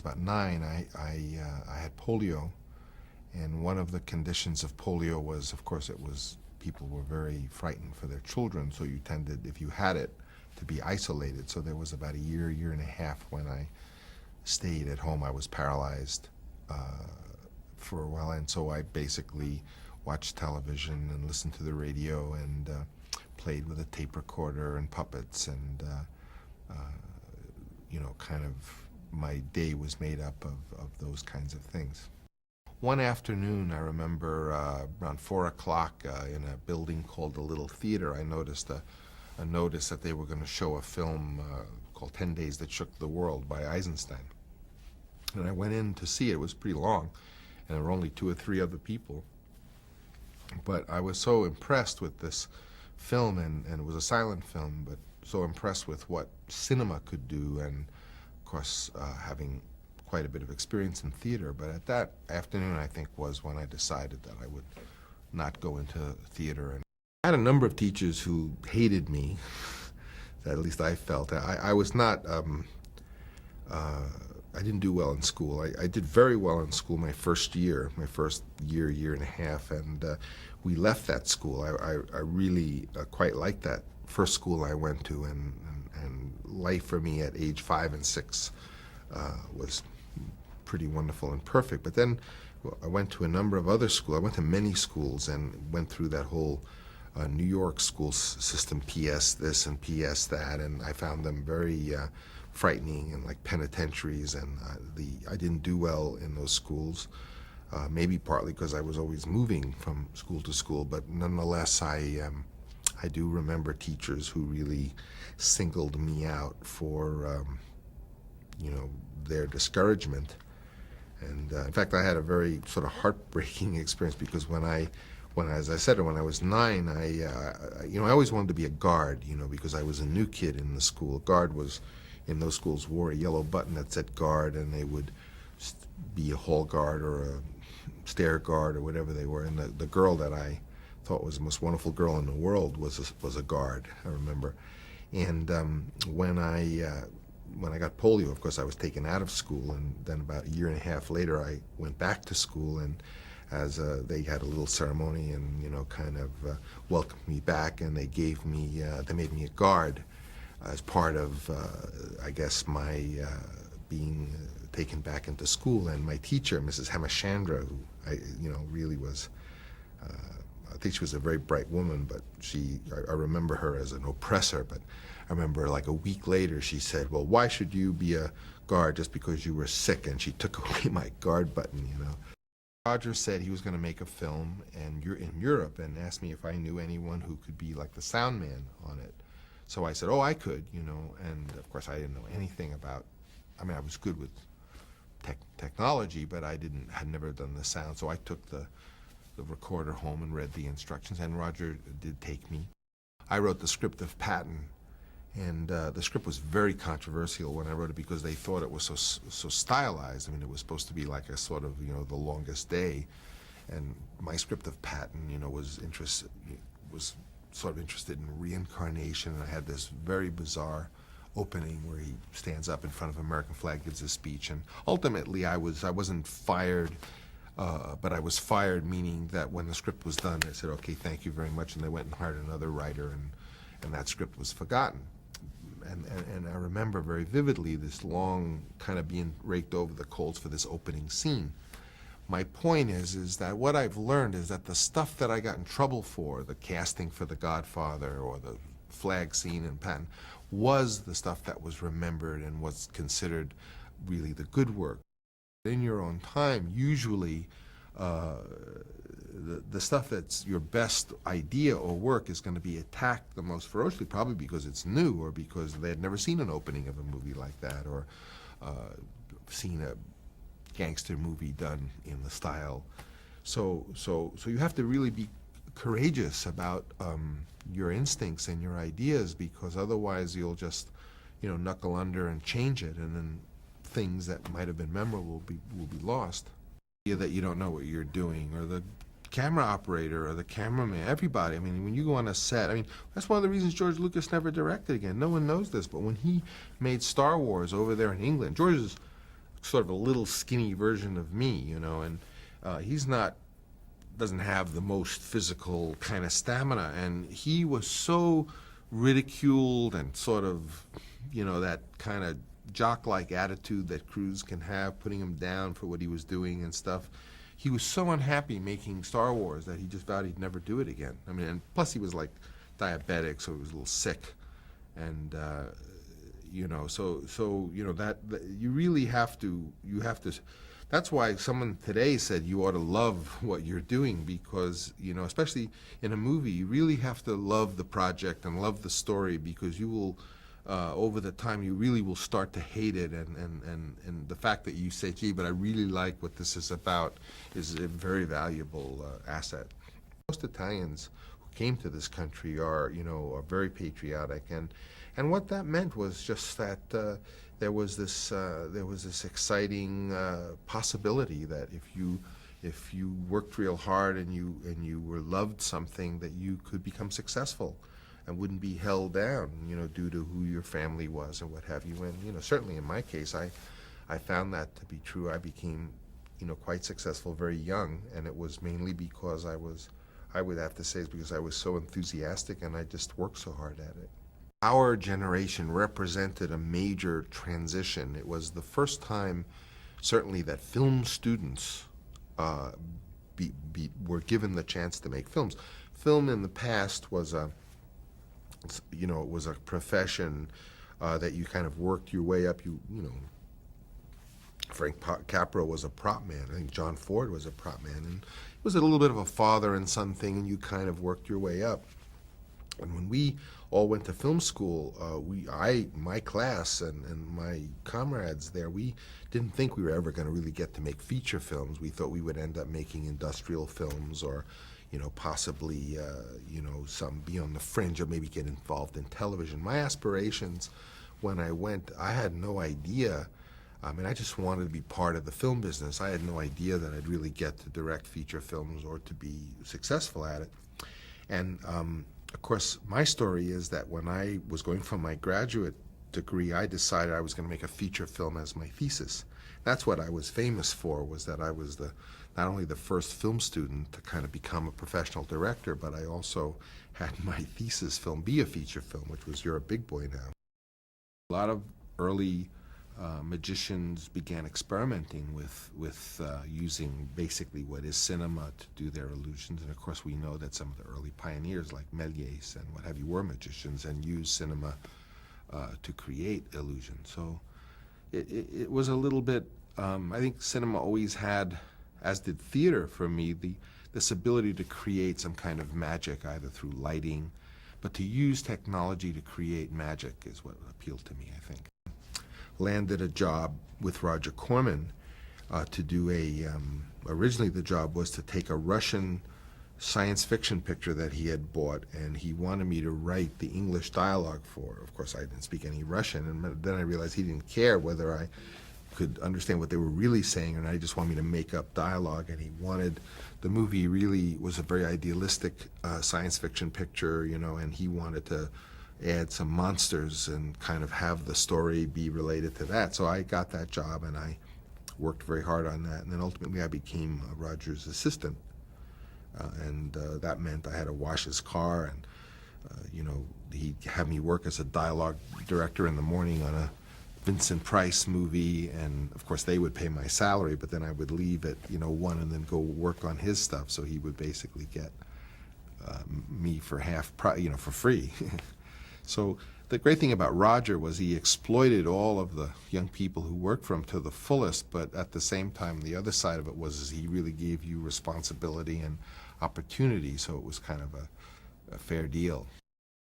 About 9, I had polio, and one of the conditions of polio was, of course, people were very frightened for their children, so you tended, if you had it, to be isolated. So there was about a year and a half when I stayed at home. I was paralyzed for a while, and so I basically watched television and listened to the radio and played with a tape recorder and puppets, and kind of my day was made up of those kinds of things. One afternoon, I remember around 4 o'clock in a building called the Little Theater, I noticed a notice that they were going to show a film called 10 Days That Shook the World by Eisenstein. And I went in to see it. It was pretty long, and there were only 2 or 3 other people. But I was so impressed with this film, and it was a silent film, but so impressed with what cinema could do, and of course having quite a bit of experience in theater. But at that afternoon, I think, was when I decided that I would not go into theater. And I had a number of teachers who hated me, that at least I felt. I was not, I didn't do well in school. I did very well in school my first year and a half, and we left that school. I really quite liked that first school I went to, and life for me at age 5 and 6 was pretty wonderful and perfect. But then I went to a number of other schools. I went to many schools and went through that whole New York school system, PS this and PS that, and I found them very frightening and like penitentiaries, and I didn't do well in those schools, maybe partly because I was always moving from school to school, but nonetheless I do remember teachers who really singled me out for their discouragement. And in fact, I had a very sort of heartbreaking experience, because as I said, when I was 9, I always wanted to be a guard, because I was a new kid in the school. Guard was, in those schools, wore a yellow button that said guard, and they would be a hall guard or a stair guard or whatever they were. And the girl that I thought was the most wonderful girl in the world was a guard, I remember. And when I got polio, of course, I was taken out of school, and then about a year and a half later, I went back to school, and as they had a little ceremony and kind of welcomed me back, and they made me a guard as part of I guess my being taken back into school. And my teacher, Mrs. Hemachandra, who really was, I think she was a very bright woman, but I remember her as an oppressor. But I remember like a week later she said, well, why should you be a guard just because you were sick? And she took away my guard button, Roger said he was going to make a film in Europe, and asked me if I knew anyone who could be like the sound man on it. So I said, oh, I could, and of course I didn't know anything about, I was good with technology, but I had never done the sound. So I took the recorder home and read the instructions, and Roger did take me. I wrote the script of Patton, and the script was very controversial when I wrote it, because they thought it was so stylized. It was supposed to be like a sort of, The Longest Day, and my script of Patton, was sort of interested in reincarnation, and I had this very bizarre opening where he stands up in front of an American flag, gives a speech, and ultimately I wasn't fired, but I was fired, meaning that when the script was done, I said, okay, thank you very much, and they went and hired another writer, and that script was forgotten. And I remember very vividly this long kind of being raked over the coals for this opening scene. My point is that what I've learned is that the stuff that I got in trouble for, the casting for The Godfather or the flag scene in Patton, was the stuff that was remembered and was considered really the good work. In your own time, usually the stuff that's your best idea or work is going to be attacked the most ferociously, probably because it's new, or because they had never seen an opening of a movie like that, or seen a gangster movie done in the style. So you have to really be courageous about your instincts and your ideas, because otherwise you'll just knuckle under and change it, and then things that might have been memorable will be lost. That you don't know what you're doing, or the camera operator or the cameraman, everybody. When you go on a set, that's one of the reasons George Lucas never directed again. No one knows this, but when he made Star Wars over there in England, George is sort of a little skinny version of me, and he's not doesn't have the most physical kind of stamina, and he was so ridiculed and sort of, that kind of jock-like attitude that crews can have, putting him down for what he was doing and stuff. He was so unhappy making Star Wars that he just vowed he'd never do it again. I mean, and plus he was like diabetic, so he was a little sick, and that you really have to, that's why someone today said you ought to love what you're doing, because, especially in a movie, you really have to love the project and love the story, because you will, over the time, you really will start to hate it, and the fact that you say, gee, but I really like what this is about, is a very valuable asset. Most Italians who came to this country are very patriotic, and what that meant was just that there was this exciting possibility that if you worked real hard and you were loved something, that you could become successful and wouldn't be held down, due to who your family was and what have you. And certainly in my case, I found that to be true. I became quite successful very young, and it was mainly because I would have to say it's because I was so enthusiastic and I just worked so hard at it. Our generation represented a major transition. It was the first time, certainly, that film students were given the chance to make films. Film in the past was it was a profession that you kind of worked your way up. Frank Capra was a prop man. I think John Ford was a prop man, and it was a little bit of a father and son thing, and you kind of worked your way up. And when we all went to film school, my class and my comrades there, we didn't think we were ever going to really get to make feature films. We thought we would end up making industrial films, or possibly some be on the fringe, or maybe get involved in television. My aspirations when I went, I had no idea. I mean, I just wanted to be part of the film business. I had no idea that I'd really get to direct feature films or to be successful at it. And of course, my story is that when I was going for my graduate degree, I decided I was going to make a feature film as my thesis. That's what I was famous for, was that I was not only the first film student to kind of become a professional director, but I also had my thesis film be a feature film, which was You're a Big Boy Now. A lot of early magicians began experimenting with using basically what is cinema to do their illusions. And of course, we know that some of the early pioneers like Méliès and what have you were magicians and used cinema to create illusions. So it was a little bit, I think cinema always had, as did theater for me, this ability to create some kind of magic, either through lighting, but to use technology to create magic is what appealed to me, I think. Landed a job with Roger Corman to do originally the job was to take a Russian science fiction picture that he had bought, and he wanted me to write the English dialogue for. Of course, I didn't speak any Russian, and then I realized he didn't care whether I could understand what they were really saying, and I just wanted me to make up dialogue, and he wanted, the movie really was a very idealistic science fiction picture, and he wanted to add some monsters and kind of have the story be related to that. So I got that job, and I worked very hard on that, and then ultimately I became Roger's assistant, and that meant I had to wash his car, and he'd have me work as a dialogue director in the morning on a Vincent Price movie, and of course they would pay my salary, but then I would leave at 1 and then go work on his stuff, so he would basically get me for for free. So the great thing about Roger was he exploited all of the young people who worked for him to the fullest, but at the same time, the other side of it was he really gave you responsibility and opportunity, so it was kind of a fair deal.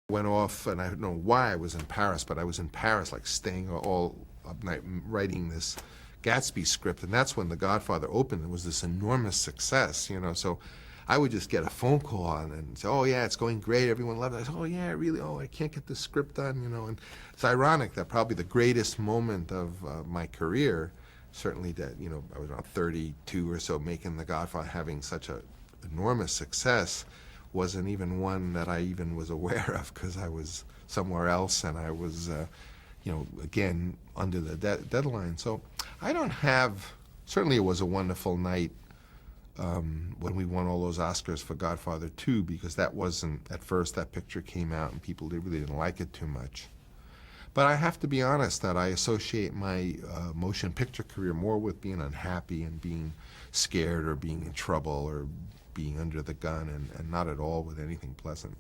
I went off, and I don't know why I was in Paris, but I was in Paris, like staying all up night writing this Gatsby script, and that's when The Godfather opened. It was this enormous success, so I would just get a phone call and say, oh yeah, it's going great, everyone loved it. I said, oh yeah, really, I can't get this script done, and it's ironic that probably the greatest moment of my career, certainly that, I was around 32 or so making The Godfather, having such an enormous success, wasn't even one that I even was aware of, because I was somewhere else, and I was, again, under the deadline. So I don't have, certainly it was a wonderful night when we won all those Oscars for Godfather II, because that wasn't, at first that picture came out and people really didn't like it too much. But I have to be honest that I associate my motion picture career more with being unhappy and being scared or being in trouble or being under the gun, and not at all with anything pleasant.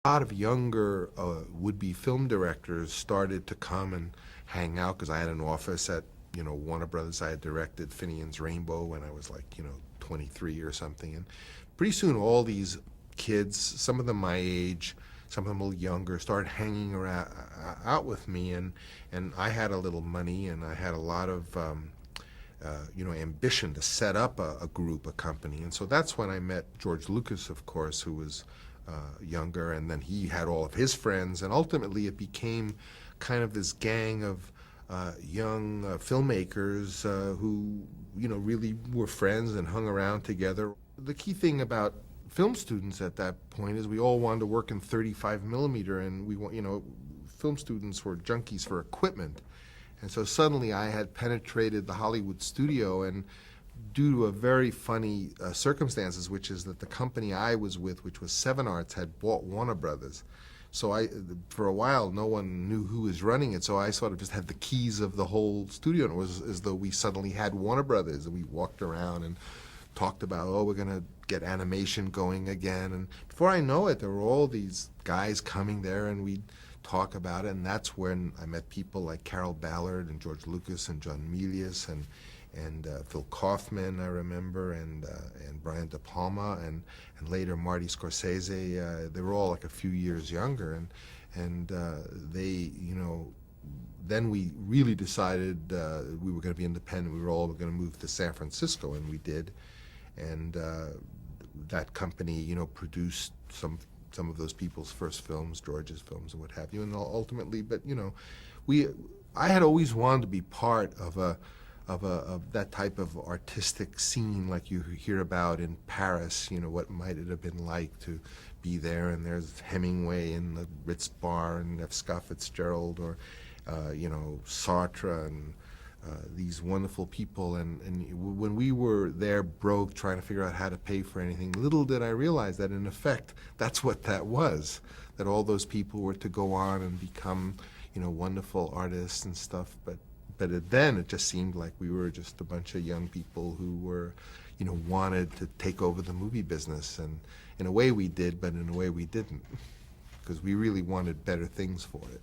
A lot of younger would-be film directors started to come and hang out, because I had an office at Warner Brothers. I had directed Finian's Rainbow when I was like 23 or something, and pretty soon all these kids, some of them my age, some of them a little younger, started hanging around out with me, and I had a little money, and I had a lot of ambition to set up a group, a company. And so that's when I met George Lucas, of course, who was younger, and then he had all of his friends, and ultimately it became kind of this gang of young filmmakers who really were friends and hung around together. The key thing about film students at that point is we all wanted to work in 35 millimeter, and film students were junkies for equipment. And so suddenly I had penetrated the Hollywood studio, and due to a very funny circumstances, which is that the company I was with, which was Seven Arts, had bought Warner Brothers. So for a while, no one knew who was running it, so I sort of just had the keys of the whole studio, and it was as though we suddenly had Warner Brothers, and we walked around and talked about, oh, we're going to get animation going again. And before I know it, there were all these guys coming there, and we'd talk about it, and that's when I met people like Carol Ballard and George Lucas and John Milius and Phil Kaufman, I remember, and Brian De Palma, and later Marty Scorsese. They were all like a few years younger, and they, then we really decided we were going to be independent. We were all going to move to San Francisco, and we did. And that company, produced some of those people's first films, George's films and what have you. And ultimately, but I had always wanted to be part of that type of artistic scene, like you hear about in Paris. What might it have been like to be there? And there's Hemingway in the Ritz Bar, and F. Scott Fitzgerald, or Sartre, and these wonderful people. And when we were there broke, trying to figure out how to pay for anything, little did I realize that in effect that's what that was, that all those people were to go on and become wonderful artists and stuff. But then it just seemed like we were just a bunch of young people who were wanted to take over the movie business. And in a way we did, but in a way we didn't, because we really wanted better things for it.